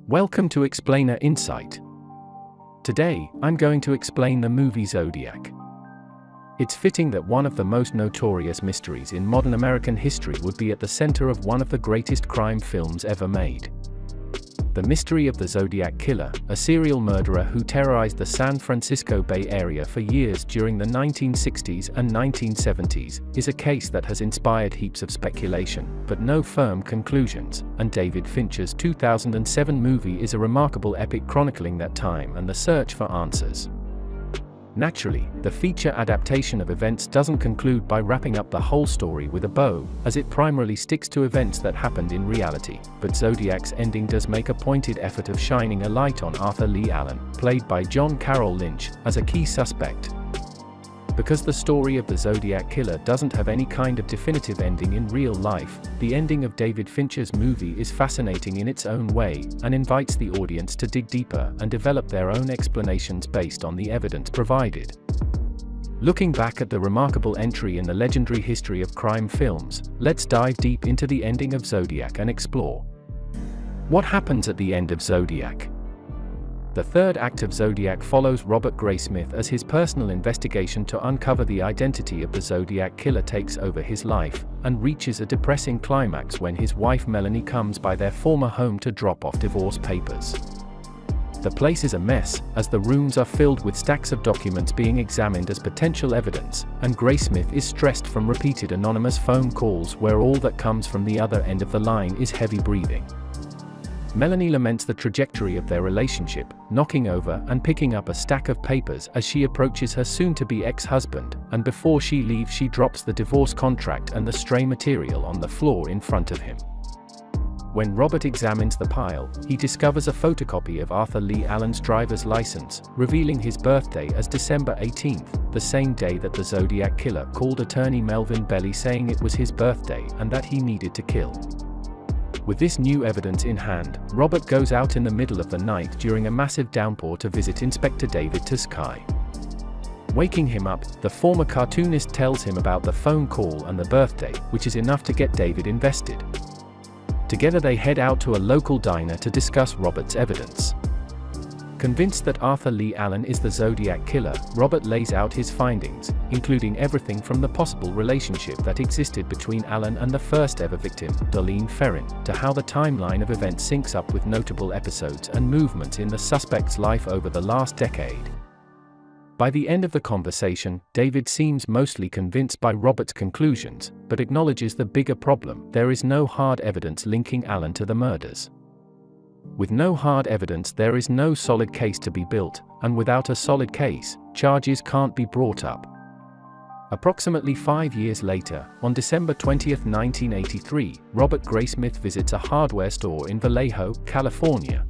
Welcome to Explainer Insight. Today, I'm going to explain the movie Zodiac. It's fitting that one of the most notorious mysteries in modern American history would be at the center of one of the greatest crime films ever made. The mystery of the Zodiac Killer, a serial murderer who terrorized the San Francisco Bay Area for years during the 1960s and 1970s, is a case that has inspired heaps of speculation, but no firm conclusions, and David Fincher's 2007 movie is a remarkable epic chronicling that time and the search for answers. Naturally, the feature adaptation of events doesn't conclude by wrapping up the whole story with a bow, as it primarily sticks to events that happened in reality, but Zodiac's ending does make a pointed effort of shining a light on Arthur Leigh Allen, played by John Carroll Lynch, as a key suspect. Because the story of the Zodiac Killer doesn't have any kind of definitive ending in real life, the ending of David Fincher's movie is fascinating in its own way, and invites the audience to dig deeper and develop their own explanations based on the evidence provided. Looking back at the remarkable entry in the legendary history of crime films, let's dive deep into the ending of Zodiac and explore what happens at the end of Zodiac. The third act of Zodiac follows Robert Graysmith as his personal investigation to uncover the identity of the Zodiac Killer takes over his life, and reaches a depressing climax when his wife Melanie comes by their former home to drop off divorce papers. The place is a mess, as the rooms are filled with stacks of documents being examined as potential evidence, and Graysmith is stressed from repeated anonymous phone calls where all that comes from the other end of the line is heavy breathing. Melanie laments the trajectory of their relationship, knocking over and picking up a stack of papers as she approaches her soon-to-be ex-husband, and before she leaves she drops the divorce contract and the stray material on the floor in front of him. When Robert examines the pile, he discovers a photocopy of Arthur Leigh Allen's driver's license, revealing his birthday as December 18th, the same day that the Zodiac Killer called attorney Melvin Belli saying it was his birthday and that he needed to kill. With this new evidence in hand, Robert goes out in the middle of the night during a massive downpour to visit Inspector David Tusky. Waking him up, the former cartoonist tells him about the phone call and the birthday, which is enough to get David invested. Together they head out to a local diner to discuss Robert's evidence. Convinced that Arthur Leigh Allen is the Zodiac Killer, Robert lays out his findings, including everything from the possible relationship that existed between Allen and the first ever victim, Leigh Ferrin, to how the timeline of events syncs up with notable episodes and movements in the suspect's life over the last decade. By the end of the conversation, David seems mostly convinced by Robert's conclusions, but acknowledges the bigger problem: there is no hard evidence linking Allen to the murders. With no hard evidence, there is no solid case to be built, and without a solid case, charges can't be brought up. Approximately 5 years later, on December 20, 1983, Robert Graysmith visits a hardware store in Vallejo, California.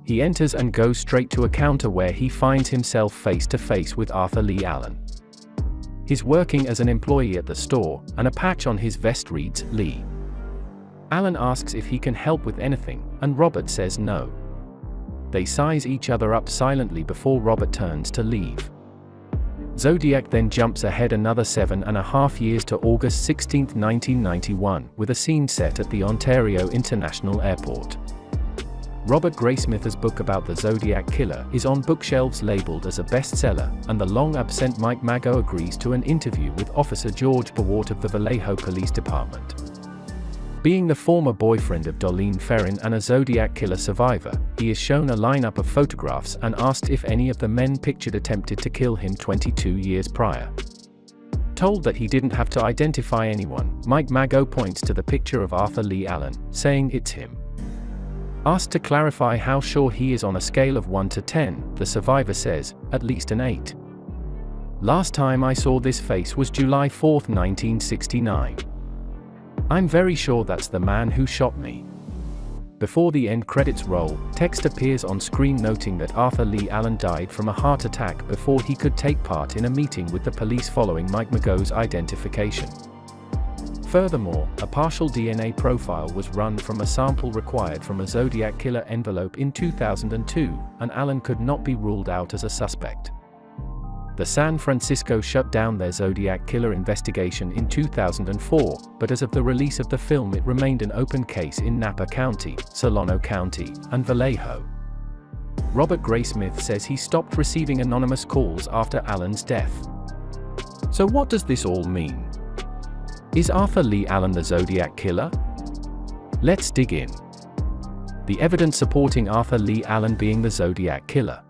He enters and goes straight to a counter where he finds himself face to face with Arthur Leigh Allen. He's working as an employee at the store, and a patch on his vest reads, "Leigh." Allen asks if he can help with anything, and Robert says no. They size each other up silently before Robert turns to leave. Zodiac then jumps ahead another 7.5 years to August 16, 1991, with a scene set at the Ontario International Airport. Robert Graysmith's book about the Zodiac Killer is on bookshelves labeled as a bestseller, and the long-absent Mike Mago agrees to an interview with Officer George Bawart of the Vallejo Police Department. Being the former boyfriend of Leigh Ferrin and a Zodiac Killer survivor, he is shown a lineup of photographs and asked if any of the men pictured attempted to kill him 22 years prior. Told that he didn't have to identify anyone, Mike Mago points to the picture of Arthur Leigh Allen, saying it's him. Asked to clarify how sure he is on a scale of 1 to 10, the survivor says, "At least an 8. Last time I saw this face was July 4, 1969. I'm very sure that's the man who shot me." Before the end credits roll, text appears on screen noting that Arthur Leigh Allen died from a heart attack before he could take part in a meeting with the police following Mike Mago's identification. Furthermore, a partial DNA profile was run from a sample required from a Zodiac Killer envelope in 2002, and Allen could not be ruled out as a suspect. The San Francisco shut down their Zodiac killer investigation in 2004, but as of the release of the film it remained an open case in Napa County, Solano County, and Vallejo. Robert Graysmith says he stopped receiving anonymous calls after Allen's death. So what does this all mean? Is Arthur Leigh Allen the Zodiac killer? Let's dig in. The evidence supporting Arthur Leigh Allen being the Zodiac killer.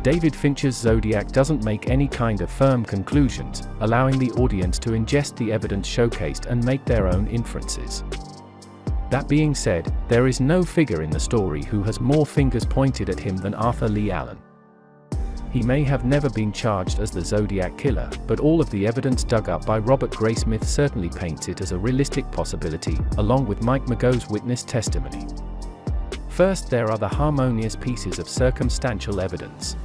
David Fincher's Zodiac doesn't make any kind of firm conclusions, allowing the audience to ingest the evidence showcased and make their own inferences. That being said, there is no figure in the story who has more fingers pointed at him than Arthur Leigh Allen. He may have never been charged as the Zodiac killer, but all of the evidence dug up by Robert Graysmith certainly paints it as a realistic possibility, along with Mike Mageau's witness testimony. First, there are the harmonious pieces of circumstantial evidence.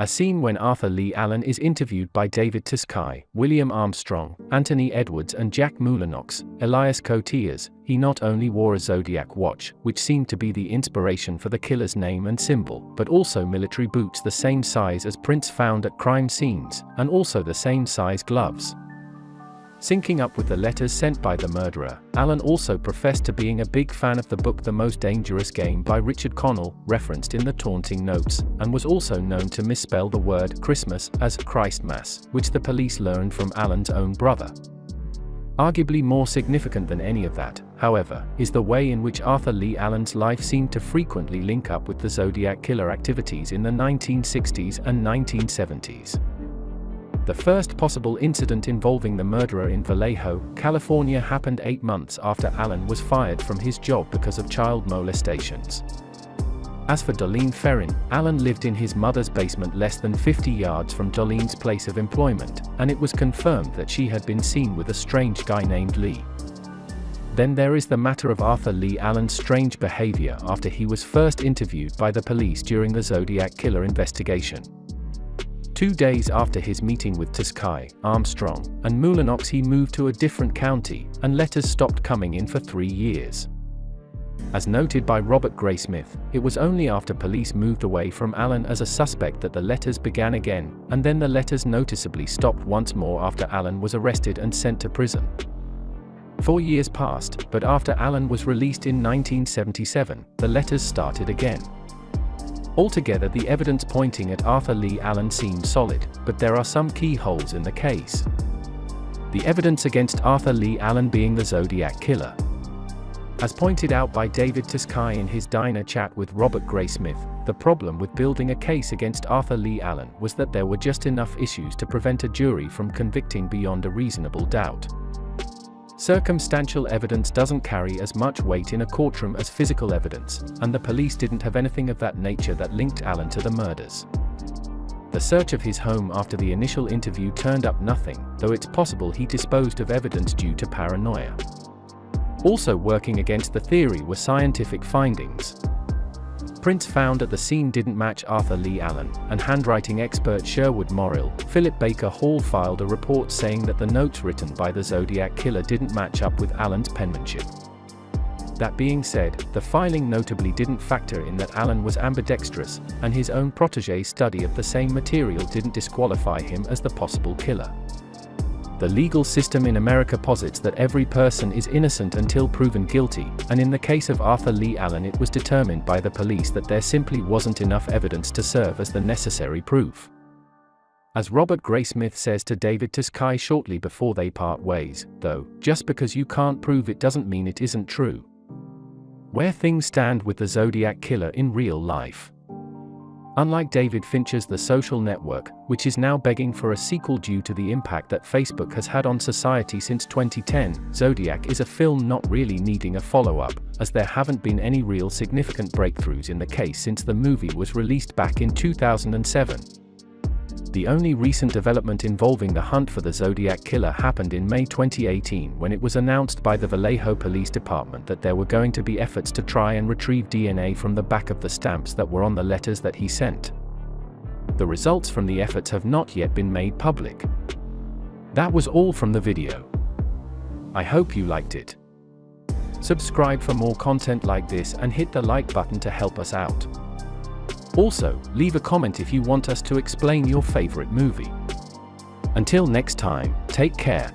A scene when Arthur Leigh Allen is interviewed by David Tuscay, William Armstrong, Anthony Edwards and Jack Mulanox, Elias Koteas. He not only wore a Zodiac watch, which seemed to be the inspiration for the killer's name and symbol, but also military boots the same size as prints found at crime scenes, and also the same size gloves. Syncing up with the letters sent by the murderer, Allen also professed to being a big fan of the book The Most Dangerous Game by Richard Connell, referenced in the taunting notes, and was also known to misspell the word Christmas as Christmas, which the police learned from Allen's own brother. Arguably more significant than any of that, however, is the way in which Arthur Leigh Allen's life seemed to frequently link up with the Zodiac killer activities in the 1960s and 1970s. The first possible incident involving the murderer in Vallejo, California happened 8 months after Allen was fired from his job because of child molestations. As for Darlene Ferrin, Allen lived in his mother's basement less than 50 yards from Darlene's place of employment, and it was confirmed that she had been seen with a strange guy named Leigh. Then there is the matter of Arthur Leigh Allen's strange behavior after he was first interviewed by the police during the Zodiac killer investigation. 2 days after his meeting with Tuscay, Armstrong, and Mulanox he moved to a different county, and letters stopped coming in for 3 years. As noted by Robert Graysmith, it was only after police moved away from Allen as a suspect that the letters began again, and then the letters noticeably stopped once more after Allen was arrested and sent to prison. 4 years passed, but after Allen was released in 1977, the letters started again. Altogether, the evidence pointing at Arthur Leigh Allen seems solid, but there are some key holes in the case. The evidence against Arthur Leigh Allen being the Zodiac killer. As pointed out by David Tuscay in his diner chat with Robert Graysmith, the problem with building a case against Arthur Leigh Allen was that there were just enough issues to prevent a jury from convicting beyond a reasonable doubt. Circumstantial evidence doesn't carry as much weight in a courtroom as physical evidence, and the police didn't have anything of that nature that linked Allen to the murders. The search of his home after the initial interview turned up nothing, though it's possible he disposed of evidence due to paranoia. Also working against the theory were scientific findings. Prints found at the scene didn't match Arthur Leigh Allen, and handwriting expert Sherwood Morrill, Philip Baker Hall filed a report saying that the notes written by the Zodiac killer didn't match up with Allen's penmanship. That being said, the filing notably didn't factor in that Allen was ambidextrous, and his own protege's study of the same material didn't disqualify him as the possible killer. The legal system in America posits that every person is innocent until proven guilty, and in the case of Arthur Leigh Allen it was determined by the police that there simply wasn't enough evidence to serve as the necessary proof. As Robert Graysmith says to David Tuscay shortly before they part ways, though, just because you can't prove it doesn't mean it isn't true. Where things stand with the Zodiac killer in real life. Unlike David Fincher's The Social Network, which is now begging for a sequel due to the impact that Facebook has had on society since 2010, Zodiac is a film not really needing a follow-up, as there haven't been any real significant breakthroughs in the case since the movie was released back in 2007. The only recent development involving the hunt for the Zodiac killer happened in May 2018 when it was announced by the Vallejo Police Department that there were going to be efforts to try and retrieve DNA from the back of the stamps that were on the letters that he sent. The results from the efforts have not yet been made public. That was all from the video. I hope you liked it. Subscribe for more content like this and hit the like button to help us out. Also, leave a comment if you want us to explain your favorite movie. Until next time, take care.